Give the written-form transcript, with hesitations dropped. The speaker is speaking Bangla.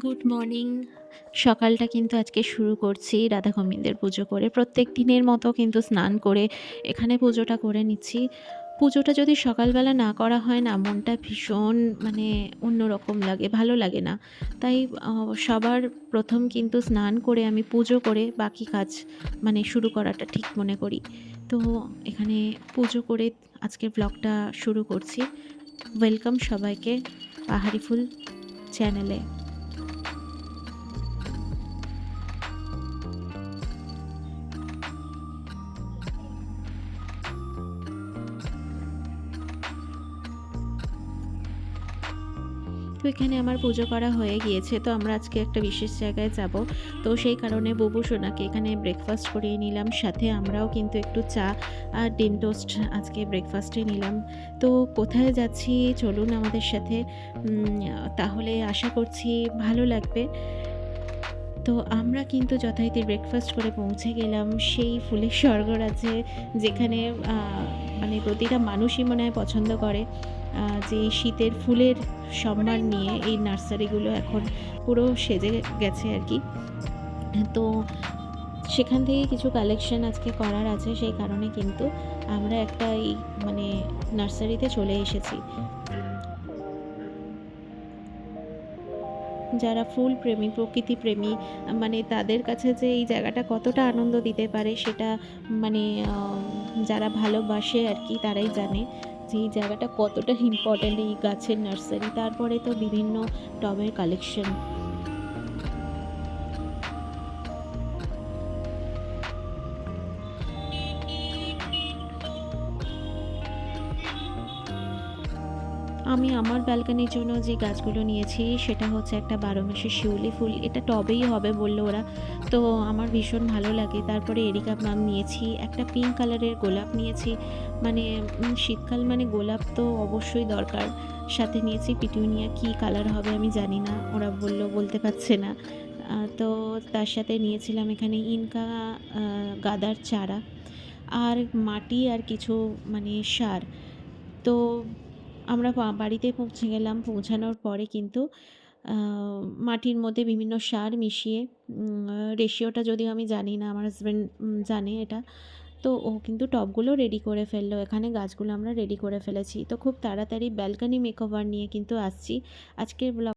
Good morning. সকালটা কিন্তু আজকে শুরু করছি রাধা গোবিন্দের পুজো করে। প্রত্যেক দিনের মতো কিন্তু স্নান করে এখানে পুজোটা করে নিচ্ছি। পুজোটা যদি সকালবেলা না করা হয় না, মনটা ভীষণ মানে অন্যরকম লাগে, ভালো লাগে না। তাই সবার ১ম কিন্তু স্নান করে আমি পুজো করে বাকি কাজ মানে শুরু করাটা ঠিক মনে করি। তো এখানে পুজো করে আজকের ব্লগটা শুরু করছি। ওয়েলকাম সবাইকে পাহাড়ি ফুল চ্যানেলে। তো এখানে আমার পুজো করা হয়ে গিয়েছে। তো আমরা আজকে একটা বিশেষ জায়গায় যাব। তো সেই কারণে বুবু সোনাকে এখানে ব্রেকফাস্ট করিয়ে নিলাম। সাথে আমরাও কিন্তু একটু চা আর ডিম টোস্ট আজকে ব্রেকফাস্টে নিলাম। তো কোথায় যাচ্ছি চলুন আমাদের সাথে। তাহলে আশা করছি ভালো লাগবে। তো আমরা কিন্তু যথারীতি ব্রেকফাস্ট করে পৌঁছে গেলাম সেই ফুলের স্বর্গরাজ্যে, যেখানে আ মানে প্রতিটা মানুষই মনে হয় পছন্দ করে যে এই শীতের ফুলের সম্মান নিয়ে এই নার্সারিগুলো এখন পুরো সেজে গেছে আরকি। তো সেখান থেকে কিছু কালেকশন আজকে করার আছে, সেই কারণে কিন্তু আমরা একটা এই মানে নার্সারিতে চলে এসেছি। যারা ফুল প্রেমী, প্রকৃতি প্রেমী মানে তাদের কাছে যে এই জায়গাটা কতটা আনন্দ দিতে পারে সেটা মানে যারা ভালোবাসে আরকি তারাই জানে যে এই জায়গাটা কতটা ইম্পর্ট্যান্ট, এই গাছের নার্সারি। তারপরে তো বিভিন্ন টবের কালেকশন। আমি আমার ব্যালকনির জন্য যে গাছগুলো নিয়েছি সেটা হচ্ছে একটা ১২ মাসের শিউলি ফুল। এটা টবেই হবে বলল ওরা। তো আমার ভীষণ ভালো লাগে। তারপরে এরিকা পাম নিয়েছি। একটা পিঙ্ক কালারের গোলাপ নিয়েছি। মানে শীতকাল মানে গোলাপ তো অবশ্যই দরকার। সাথে নিয়েছি পিটুনিয়া, কী কালার হবে আমি জানি না। ওরা বলল বলতে পারছে না। তো তার সাথে নিয়েছিলাম এখানে ইনকা গাঁদার চারা আর মাটি আর কিছু মানে সার। তো আমরা বাড়িতে পৌঁছে গেলাম। পৌঁছানোর পরে কিন্তু আ মাটির মধ্যে বিভিন্ন সার মিশিয়ে রেশিওটা যদিও আমি জানি না, আমার হাসব্যান্ড জানে এটা। তো ও কিন্তু টবগুলো রেডি করে ফেললো। এখানে গাছগুলো আমরা রেডি করে ফেলেছি। তো খুব তাড়াতাড়ি ব্যালকনি মেকওভার নিয়ে কিন্তু আসছি। আজকের ব্লগ